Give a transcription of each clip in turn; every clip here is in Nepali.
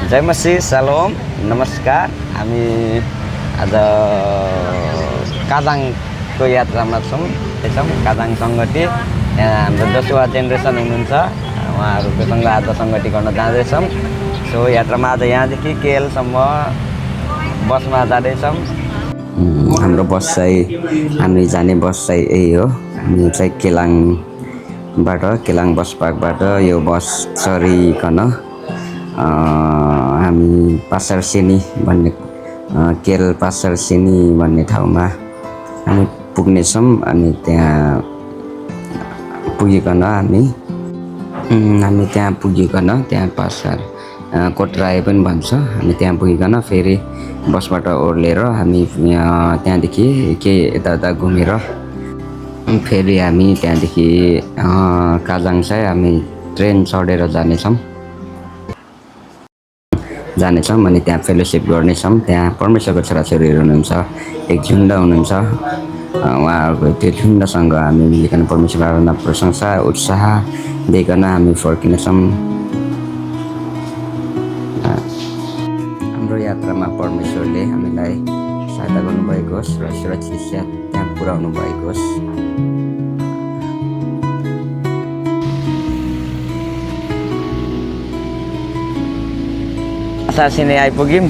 जय मसीह, सलोम, नमस्कार। हामी आज काजाङको यात्रामा छौँ। काजाङ सङ्गति यहाँ हाम्रो जसुवा जेनेरेसन हुनुहुन्छ, उहाँहरूकोसँग आज सङ्गति गर्न जाँदैछौँ। सो यात्रामा आज यहाँदेखि केएलसम्म बसमा जाँदैछौँ। हाम्रो बस चाहिँ हामी जाने बस चाहिँ यही हो। हामी चाहिँ केलाङ बस पार्कबाट यो बस चढिकन हामी पासारसेनी भन्ने केएल पासारसेनी भन्ने ठाउँमा हामी पुग्नेछौँ। अनि त्यहाँ पुगिकन हामी त्यहाँ पुगिकन त्यहाँ पासार कोटराई पनि भन्छ। हामी त्यहाँ पुगिकन फेरि बसबाट ओर्लेर हामी त्यहाँदेखि केही यता घुमेर फेरि हामी त्यहाँदेखि काजाङ चाहिँ हामी ट्रेन चढेर जानेछौँ। अनि त्यहाँ फेलोसिप गर्नेछौँ। त्यहाँ परमेश्वरको छोराछोरीहरू हुनुहुन्छ, एक झुन्ड हुनुहुन्छ। उहाँहरूको त्यो झुन्डसँग हामी मिलिकन परमेश्वरको आराधना, प्रशंसा, उत्साह दिइकन हामी फर्किनेछौँ। हाम्रो यात्रामा परमेश्वरले हामीलाई सहायता गर्नुभएको होस् र सुरक्षित साथ त्यहाँ पुर्याउनु भएको होस्। पासारसेनी आइपुग्यौँ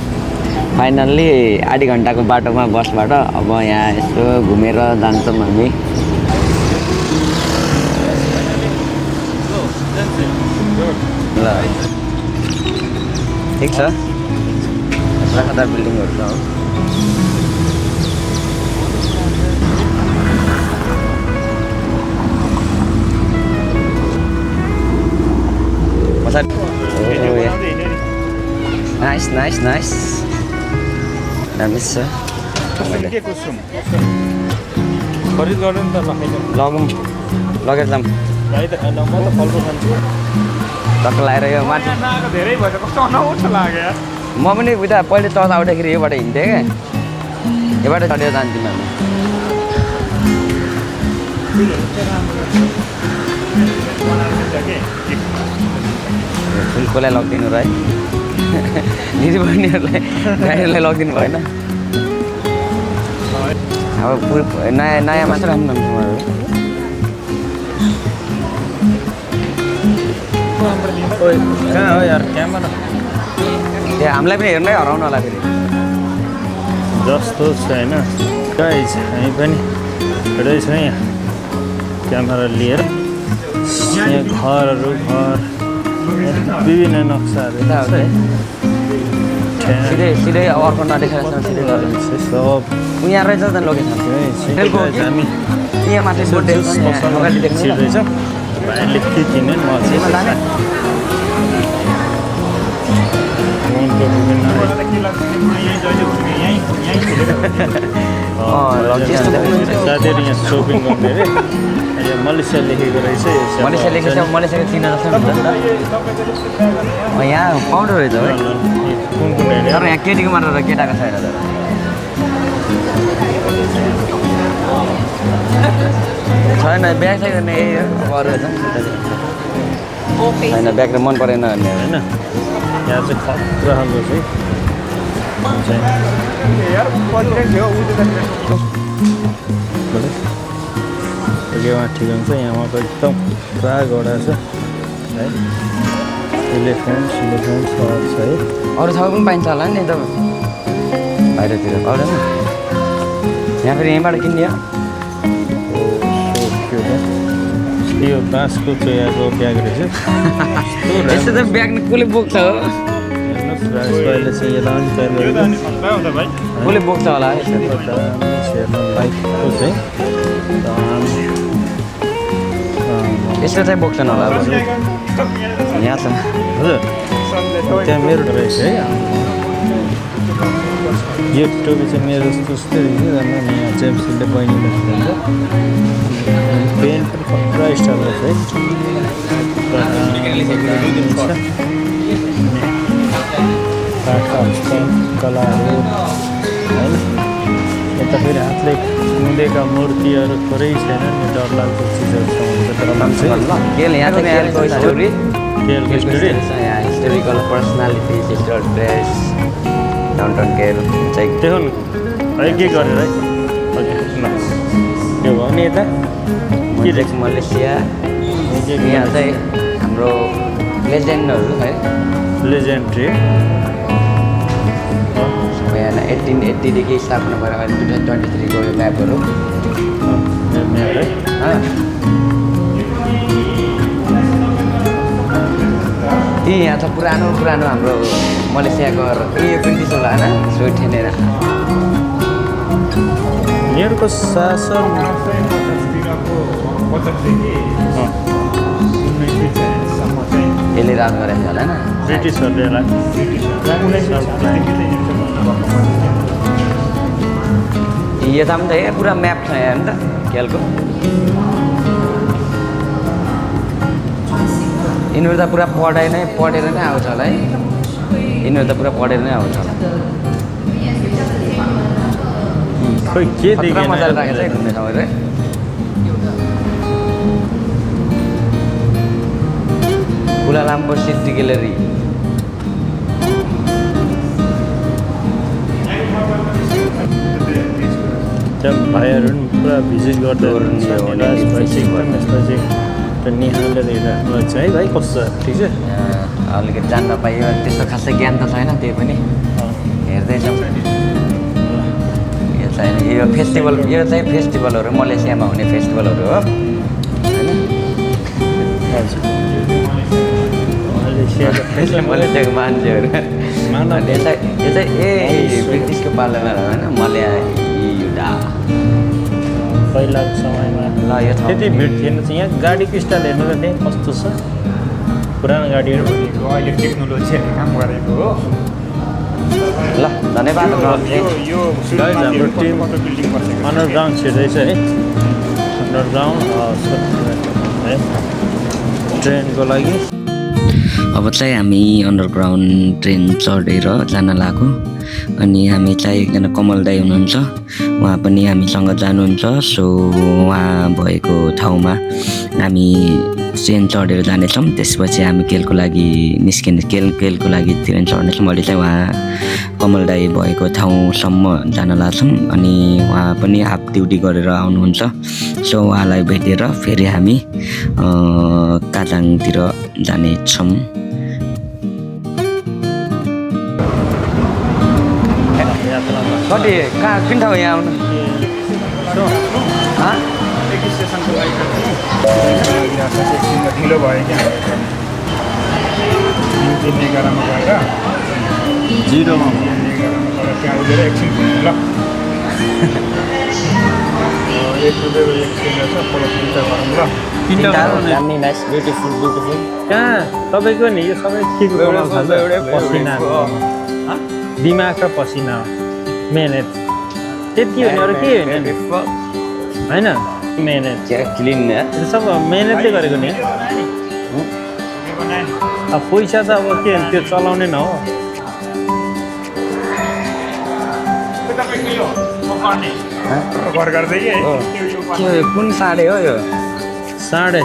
फाइनल्ली। आधी घन्टाको बाटोमा बसबाट अब यहाँ यसो घुमेर जान्छौँ हामी। ल ठिक छ, राखदार बिल्डिङहरू छ। नाइस दामी छ। खरिद गर्नु नि त लगेर जाऊँ। टक्क लगाएर यो माथि धेरै भएर कस्तो अनौठो लाग्यो। म पनि उता पहिले चढ्दा आउँदाखेरि योबाट हिँड्थेँ क्या, योबाट चढेर जान्थ्यौँ हामी। फुलकोलाई लगिदिनु र है, दिदीबहिनीहरूलाई गाडीलाई लगिदिनु भएन। अब नयाँ मात्र राम्रो कहाँ हो यार क्यामेरा? त्यहाँ हामीलाई पनि हेर्नै हराउनु होला फेरि जस्तो छैन गाइज। हामी पनि हिँड्दैछ यहाँ क्यामेरा लिएर। यहाँ घर विभिन्न नक्साहरू सिधै अर्को नदेखाएर सिधै सब यहाँ रहेछ त लोकेसन। हामी यहाँ माथि अगाडि देख्नु रहेछ। भाइले के किने म साथीहरू यहाँ सोपिङ गर्ने अरे। मलेसिया लेखेको रहेछ। मलेसिया लेखेको चिन्न जस्तो हुन्छ नि त। यहाँ पाउँदो रहेछ है। कुन एरिया? तर यहाँ केटीको मात्र र केटाको छैन। छैन ब्याग चाहिँ गर्ने यही हो। अरू होइन ब्याग मन परेन भन्ने होइन। यहाँ चाहिँ खतरा खालको चाहिँ उहाँ ठिक हुन्छ। यहाँ त एकदम पुरा घोडा छ है। इलेफेन्ट सब छ है। अरू ठाउँ पनि पाइन्छ होला नि त बाहिरतिर पाउँदैन। यहाँ फेरि यहीँबाट किन्ने हो। यो बाँसको चोयाको ब्याग रहेछ। यस्तो त ब्याग कसले बोक्छ हो? अहिले चाहिँ कसले बोक्छ होला बाइकको चाहिँ यस्तो चाहिँ बोक्छन् होला। यहाँ छ हजुर, त्यहाँ मेरो रहेछ है। यो टोपी चाहिँ मेरो जस्तो जस्तै रहेछ। यहाँ जेम्सले बहिनीले हुन्छ। पेन पनि खतरा स्टाइल रहेछ है। कलाहरू होइन। यता फेरि हातले कुँदेका मूर्तिहरू थोरै छैनन्। डरलाग्दो चिजहरू छ। Historical personality Manali T sister dress downtown care चाहिँ देखो न है के गरेर है के भयो नि यता के देख्छ मलेसिया यहाँ चाहिँ हाम्रो लेजेन्डहरू है लेजेन्ड्री यहाँ 1880 देखि स्थापना भएर अहिले 2023 को म्यापहरू यहाँ छ पुरानो हाम्रो मलेसियाको यो ब्रिटिस होला होइन स्वेट ठेनेर यिनीहरूको शासन यसले राज गरेको होला होइन ब्रिटिसहरूले यता पनि त यहाँ पुरा म्याप छ यहाँ नि त खेलको यिनीहरू त पुरा पढेर नै आउँछ होला है यिनीहरू त पुरा पढेर नै आउँछ होला खोइ के पुरा मजाले राखेको छ घुम्ने ठाउँहरू है कुलालाम्पुर सिटी ग्यालेरी त्यहाँ भाइहरू पनि पुरा भिजिट गर्दै यसपछि निहालेर हेरिराख्नु छ है भाइ कस्तो छ ठिक छ अलिकति जान्न पाइयो त्यस्तो खासै ज्ञान त छैन त्यही पनि हेर्दैछौँ यो चाहिँ यो फेस्टिभल यो चाहिँ फेस्टिभलहरू मलेसियामा हुने फेस्टिभलहरू हो होइन मलेसियाको मान्छेहरू यो चाहिँ ए ब्रिटिसको पालना होइन मलया पहिलाको समयमा ल यो त्यति भिड थिएन चाहिँ यहाँ गाडीको स्टाइल हेर्नु त त्यहाँ कस्तो छ पुरानो गाडीहरू अहिले टेक्नोलोजीहरूले काम गरेको हो ल धन्यवाद हाम्रो टिम अन्डरग्राउन्ड छिर्दैछ है अन्डरग्राउन्ड है ट्रेनको लागि अब चाहिँ हामी अन्डरग्राउन्ड ट्रेन चढेर जान लाग्यो अनि हामी चाहिँ एकजना कमल दाई हुनुहुन्छ उहाँ पनि हामीसँग जानुहुन्छ सो उहाँ भएको ठाउँमा हामी ट्रेन चढेर जानेछौँ त्यसपछि हामी केलको लागि केलको लागि ट्रेन चढ्नेछौँ अहिले चाहिँ उहाँ कमल दाई भएको ठाउँसम्म जान लाग्छौँ अनि उहाँ पनि हाफ ड्युटी गरेर आउनुहुन्छ सो उहाँलाई भेटेर फेरि हामी काजाङतिर जानेछौँ कति कहाँ कुन ठाउँ यहाँ आउनु स्टेसनको लागि ढिलो भयो क्या 11:00 गएर 0 त्यहाँ उठेर एकछिन ल कहाँ तपाईँको नि यो सबै के पसिना दिमाग र पसिना मेहनत त्यति हो नि अरू के होइन मेहनत क्लिन सब मेहनतले गरेको नि अब पैसा त अब के त्यो चलाउने न हो कुन साढे हो यो साढे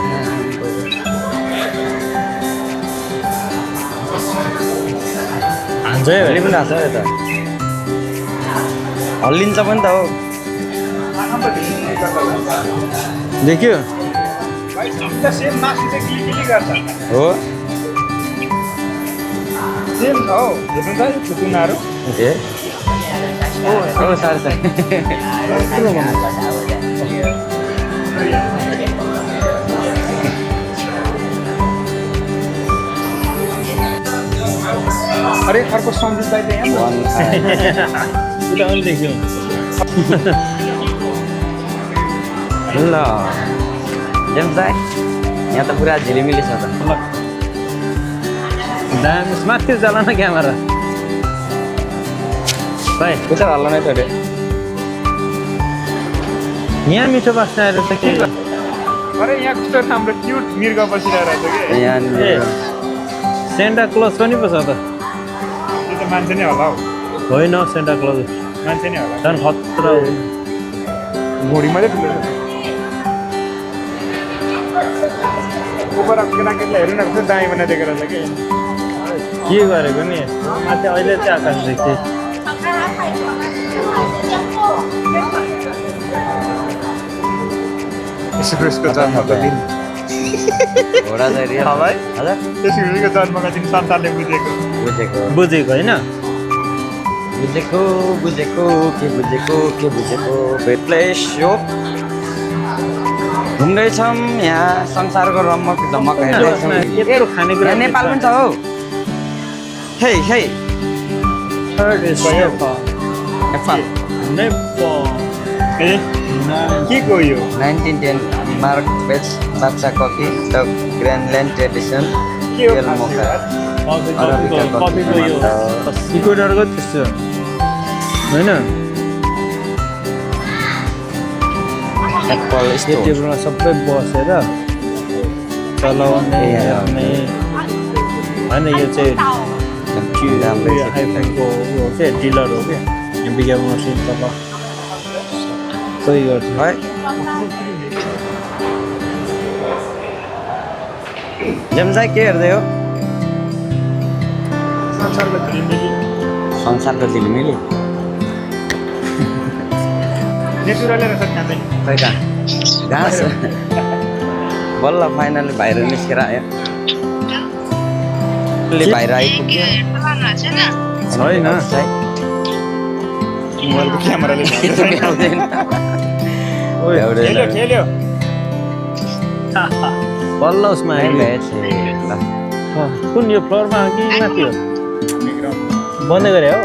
हान्छ है पनि लाग्छ यता हल्लिन्छ पनि त हो देख्यो हो ए हो साह्रै अरे अर्को सन्जित दाइ त यहाँ उता पनि देख्यो ल जेम्स दाइ यहाँ त पुरा झिलिमिली छ त डान्स माथि चला न क्यामेरा भाइ पुरा हल्ला नै छोड्यो यहाँ मिठो बास्न आएर त के अरे यहाँ कस्तो राम्रो क्युट मृग बसिरहेको छ कि यहाँ सेन्टा क्लज पनि पो छ त त्यो त मान्छे नै होला हौ होइन सेन्टा क्लज मान्छे नै होला झन् खतरा हो घोडी मात्रै ठुलो छ उपर केटाकेटीलाई हेर्नु न कस्तो दामी बनाइदिएको रहेछ कि के गरेको नि माथि अहिले चाहिँ आकाश देखेँ यसो क्रिस्टको जन्मको दिन घोडा चाहिँ रियल भाइ हजुर यसो क्रिस्टको जन्मको दिन संसारले बुझेको बुझेको होइन के बुझेको बेड प्लेस हो घुम्दैछौँ यहाँ संसारको रमक झमक हेर्दैछौँ यत्रो खानेकुरा यहाँ नेपाल पनि छ हौ हे थर्ड इज नेपाल ए के को यो 1910 मार्क बेच बादशाह कफी द ग्रान्डल्यान्ड ट्रेडिसन के हो तेल मोका कफीको यो इक्वेटरको त्यस्तो होइन एप्पल यो स्टोर टेबलमा सबै बसेर चलाउने हेर्ने होइन यो चाहिँ आइफोनको उयो चाहिँ डिलर हो क्या यो विज्ञापन मसिन तल कोही गर्छ है जेम्साई के हेर्दै हो संसारको झिलिमिली संसारको झिलिमिली नेचुरलै रहेछ खाँदै खै कहाँ घाँस बल्ल फाइनली बाहिर निस्केर आयो बाहिर आइपुग्यो छैन मोबाइलको क्यामेराले भ्याउँदैन खेल्यो खेल्यो बल्ल उसमा आइपुग्यो कुन यो फ्लोरमा हो कि माथि हो बन्द गरे हो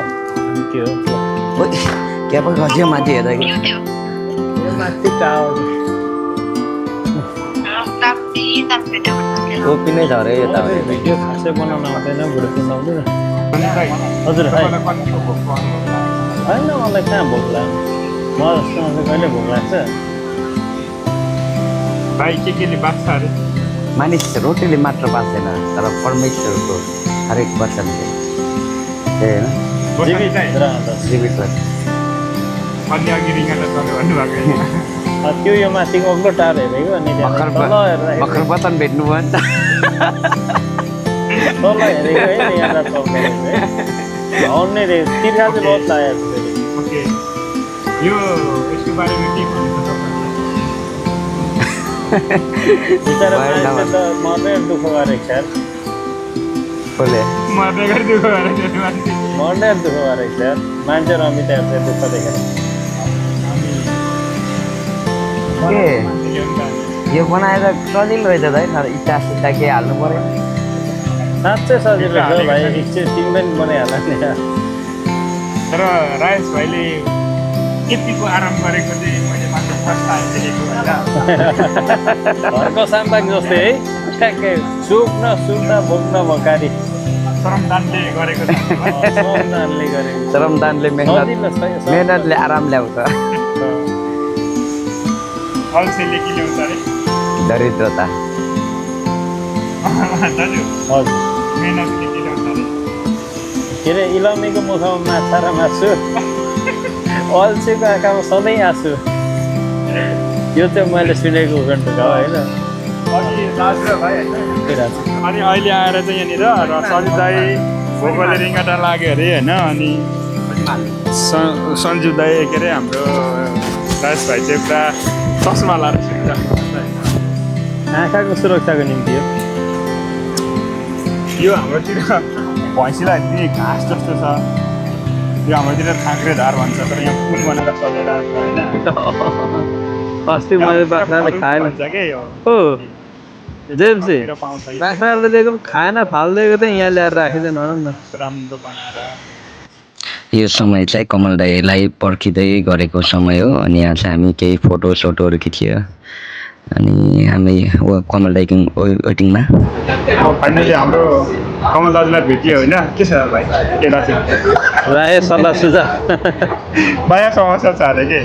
के हो त्यहाँ पनि खस्यो माथि हेर्दाखेरि यो माथि टावर टोपी नै छ अरे यो त भिडियो खासै बनाउन आउँदैन भुँडो किन्न आउँदैन हजुर है होइन मलाई कहाँ भोक लाग्यो म जस्तो मान्छे कहिले भोक लाग्छ भाइ केले बाँच्छ अरे मानिस रोटीले मात्र बाँच्दैन तर परमेश्वरको हरेक वचन चाहिँ त्यही होइन जीवित जीवित वचन अन्य अघि रिङ्गन चल्यो भन्नुभएको होइन त्यो यो माथिको अग्लो टावर हेरेको अनि भर्खर भर्खर वचन भेट्नु भयो नि त तल हेरेको है यहाँ आउने रे तिर्खा चाहिँ बहुत लागेको छ ओके यो यसको बारेमा के भन्नुहुन्छ बिचरा मान्छे त मर्नै दुःख गरेको छ यार कसले मर्ने गरी दुःख गरेर मान्छे मर्नै दुःख गरेको छ यार मान्छे रमिताहरू चाहिँ दुःख देखेर के यो बनाएर सजिलो रहेछ त है इटा सिटा के हाल्नु पऱ्यो साँच्चै सजिलो छ भाइ रिक्से तिमी पनि बनाइहाल नि तर राजेश भाइले यतिको आराम गरेको चाहिँ मैले मात्र फर्स्ट टाइम देखेको होइन घरको साम्बाक जस्तै है ठ्याक्कै सुक्न सुक्न भोग्न भकारी श्रमदानले गरेको छ श्रमदानले गरेको श्रमदानले सजिलो छ यो सब। मेहनतले आराम ल्याउँछ अल्छीले के ल्याउँछ अरे दरिद्रता दाजु हजुर मेहनतले के ल्याउँछ अरे के अरे इलामीको मुखमा माछा र मासु अल्छीको आँखामा सधैँ आँसु यो चाहिँ मैले सुनेको उखान हो होइन अघि दाजु र भाइ होइन अनि अहिले आएर चाहिँ यहाँनिर सन्जु दाई भोकले रिङ्गटा लाग्यो अरे होइन अनि सन्जु दाई के अरे हाम्रो राजेश भाइ चाहिँ पुरा चस्मा लाएर आँखाको सुरक्षाको निम्ति हो यो हाम्रोतिर भैँसीलाई दिने घाँस जस्तो छ यो हाम्रोतिर थाङ्क्रे धार भन्छ तर यहाँ पुल बनाएर चलेर होइन अस्ति मैले बाख्राले खाएन भन्छ के यो हो जेम्सी मेरो पाउँछ यो बाख्राले दिएको खाना फालिदिएको चाहिँ यहाँ ल्याएर राखिँदैन भनौँ न राम्रो बनाएर यो समय चाहिँ कमल दाईलाई पर्खिँदै गरेको समय हो अनि यहाँ चाहिँ हामी केही फोटोसोटोहरू खिच्यो अनि हामी कमल दाईको वेटिङमा फाइनली हाम्रो कमल दाजुलाई भेटियो होइन के छ भाइ केटा चाहिँ राय सल्लाह सुझाव नयाँ समस्या छ अरे के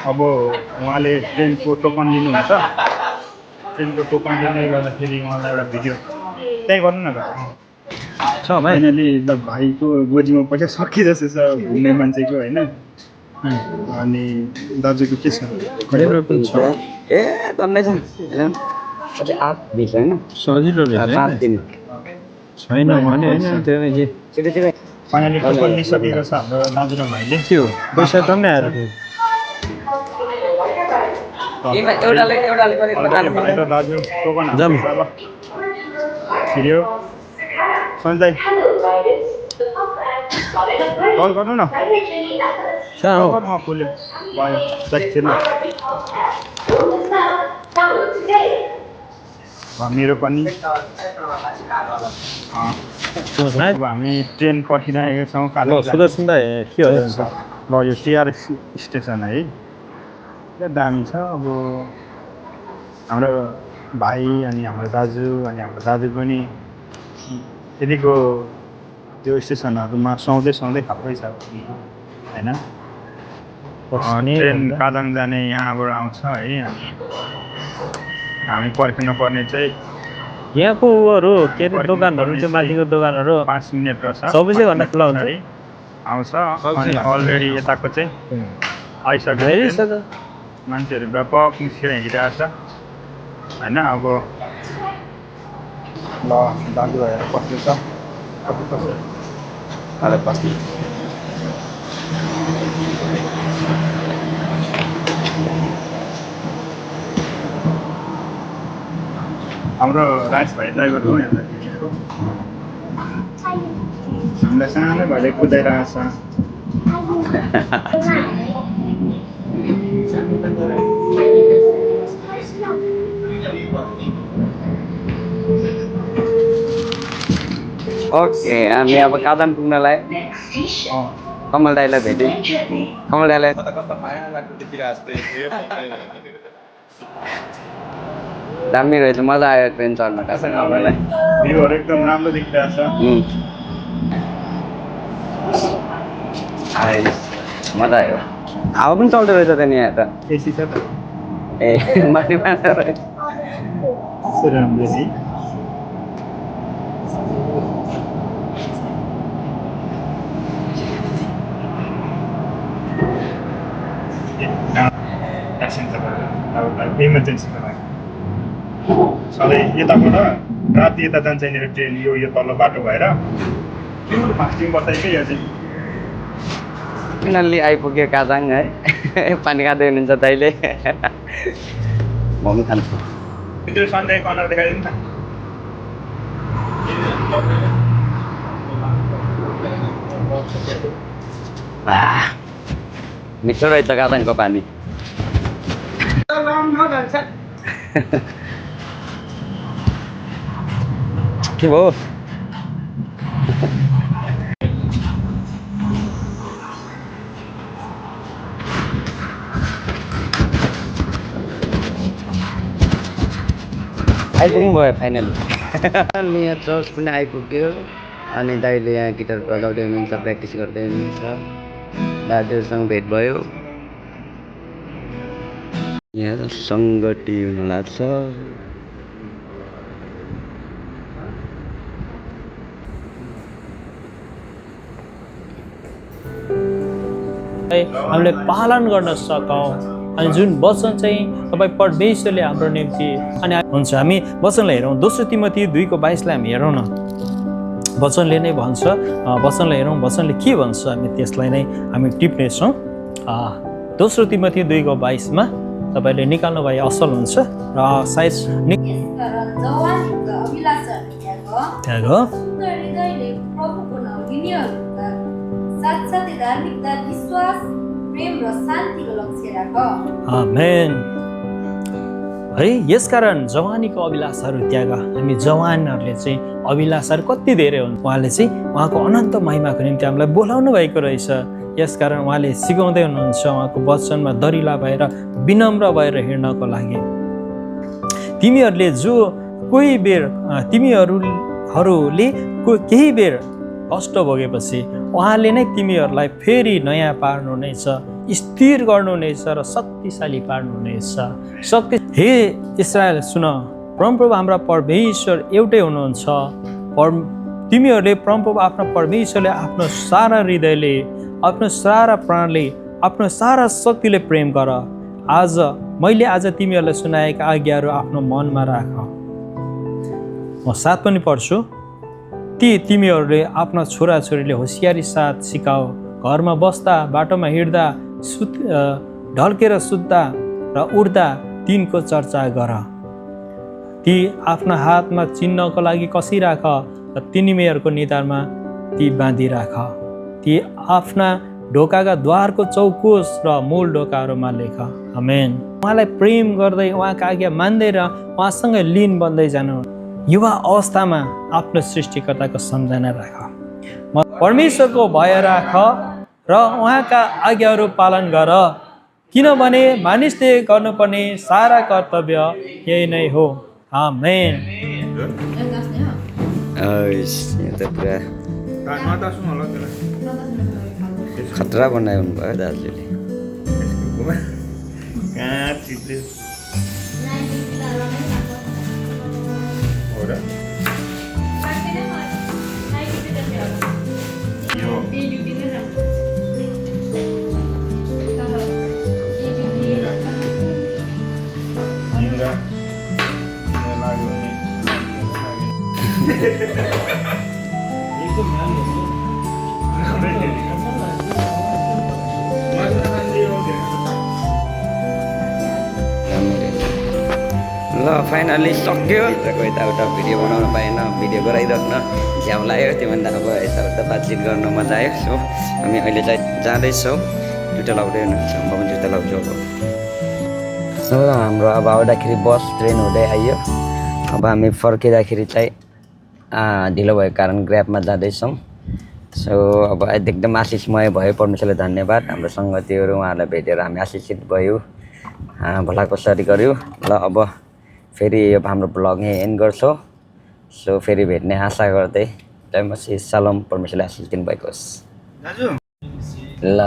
अब उहाँले ट्रेनको टोकन लिनुहुन्छ ट्रेनको टोकन लिँदै गर्दाखेरि उहाँलाई एउटा भिडियो त्यही गर्नु न त छ भाइ फाइनली ल भाइको गोजीमा पैसा सकि जस्तो छ घुम्ने मान्छेको होइन अनि दाजुको के छ मेरो पनि छ ए टन्नै छ 8 20 होइन सजिलो रहेछ 7 दिन छैन भने होइन त्यो फाइनली टोकन लिइसकेको छ हाम्रो दाजु र भाइले त्यो पैसा त पनि आएर थियो भाइ र दाजु टोकन जाऊँ। छिर्यो सञ्जय कल गर्नु न सानो खुल्यो भयो छिर्नु मेरो पनि अब हामी ट्रेन पर्खिरहेका छौँ ल सुदर्शन दाइ के हो ल यो टिआरएस स्टेसन है क्या दामी छ अब हाम्रो भाइ अनि हाम्रो दाजु अनि हाम्रो दाजु पनि यतिको त्यो स्टेसनहरूमा सुहाउँदै खाएकै छ होइन ट्रेन कादाङ जाने यहाँबाट आउँछ है अनि हामी पर्खिनु पर्ने चाहिँ यहाँको उहरू के अरे दोकानहरू चाहिँ माथिको दोकानहरू 5 मिनट रहेछ 24 घन्टा खुला हुन्छ है आउँछ अनि अलरेडी यताको चाहिँ आइसक्यो मान्छेहरू व्यापक निस्केर हिँडिरहेको छ होइन अब ल दाजुभाइहरू बस्नु छ हाम्रो राज भाइ ड्राइभर हो हामीलाई सानो भएर कुदाइरहेको छ ओके हामी अब कादाङ पुग्नलाई कमल दाइलाई भेट्यौँ कमल दाइलाई दामी रहेछ मजा आयो ट्रेन चढ्न कादाङलाई भ्यूहरू एकदम राम्रो देखिरहेको छ मजा आयो हावा पनि चल्दो रहेछ त नि यहाँ त एसी छ त ए माथि माछा रहेछ राम्रो है इमर्जेन्सीको लागि सधैँ यताबाट राति यता जान्छ यहाँनिर ट्रेन यो तल्लो बाटो भएर प्योर फास्टिङ बताइकै यो चाहिँ फाइनल्ली आइपुग्यो कादाङ है पानी खाँदै हुनुहुन्छ दाइले म पनि खान्छु त्यो सन्डे कर्नर देखाइदिनु न मिठो रहेछ कादाङको पानी के भयो आइपुग्नु भयो फाइनल यहाँ चर्च पनि आइपुग्यो अनि दाइले यहाँ गिटार बजाउँदै हुनुहुन्छ प्र्याक्टिस गर्दै हुनुहुन्छ दाजुहरूसँग भेट भयो यहाँ सङ्गति हुन लाग्छ हामीले पालन गर्न सकौँ अनि जुन वचन चाहिँ तपाईँ परमेश्वरले हाम्रो निम्ति अनि हुन्छ हामी वचनलाई हेरौँ दोस्रो तिमोथी 2:22 हामी हेरौँ न वचनले नै भन्छ वचनलाई हेरौँ वचनले के भन्छ हामी त्यसलाई नै हामी टिप्नेछौँ दोस्रो तिमोथी 2:22 तपाईँले निकाल्नु भए असल हुन्छ र सायद आमेन है यसकारण जवानीको अभिलाषाहरू त्याग हामी जवानहरूले चाहिँ अभिलाषाहरू कति धेरै हुन्छ उहाँले चाहिँ उहाँको अनन्त महिमाको निम्ति हामीलाई बोलाउनु भएको रहेछ यसकारण उहाँले सिकाउँदै हुनुहुन्छ उहाँको वचनमा दरिला भएर विनम्र भएर हिँड्नको लागि तिमीहरूले जो कोही बेर तिमीहरूले केही बेर कष्ट भोगेपछि उहाँले नै तिमीहरूलाई फेरि नयाँ पार्नुहुनेछ स्थिर गर्नुहुनेछ र शक्तिशाली पार्नुहुनेछ हे इस्राएल सुन परमप्रभु हाम्रा परमेश्वर एउटै हुनुहुन्छ तिमीहरूले परमप्रभु आफ्नो परमेश्वरले आफ्नो सारा हृदयले आफ्नो सारा प्राणले आफ्नो सारा शक्तिले प्रेम गर मैले आज तिमीहरूलाई सुनाएका आज्ञाहरू आफ्नो मनमा राख म 7 पनि पढ्छु ती तिमीहरूले आफ्ना छोराछोरीले होसियारी साथ सिकाऊ। घरमा बस्दा, बाटोमा हिँड्दा, ढल्केर सुत्दा र उड्दा तिनको चर्चा गर। ती आफ्ना हातमा चिन्हको लागि कसिराख र तिनीहरूको निधारमा ती बाँधिराख। ती आफ्ना ढोकाका द्वारको चौकोस र मूल ढोकाहरूमा लेख। आमेन। उहाँलाई प्रेम गर्दै, उहाँको आज्ञा मान्दै र उहाँसँगै लीन बन्दै जानु। युवा अवस्थामा आफ्नो सृष्टिकर्ताको सम्झना राख। परमेश्वरको भय राख र उहाँका आज्ञाहरू पालन गर, किनभने मानिसले गर्नुपर्ने सारा कर्तव्य यही नै हो। आमेन। पुरा खतरा बनाउनु भयो दाजुले। ल फाइनली सक्यो। भित्रको यताउता भिडियो बनाउन पाएन, भिडियो गराइराख्न झ्याउ लाग्यो। त्योभन्दा अब यताउता बातचित गर्न मजा आयो। सो हामी अहिले चाहिँ जाँदैछौँ। जुत्ता लाउँदै हुनुहुन्छ, म पनि जुत्ता लाउँछु अब। सो हाम्रो अब आउँदाखेरि बस ट्रेन हुँदै आइयो। अब हामी फर्किँदाखेरि चाहिँ ढिलो भएको कारण ग्र्याबमा जाँदैछौँ। सो अब एकदम आशिषमय भयो। परमेश्वरलाई धन्यवाद। हाम्रो सङ्गतीहरू उहाँहरूलाई भेटेर हामी आशिषित भयो, भलाकुसारी गऱ्यो। ल अब फेरि अब हाम्रो ब्लग यहीँ एन्ड गर्छौँ। सो फेरि भेट्ने आशा गर्दै जय मसीह, सलाम। परमेश्वरले आशिष दिनुभएको होस्। ल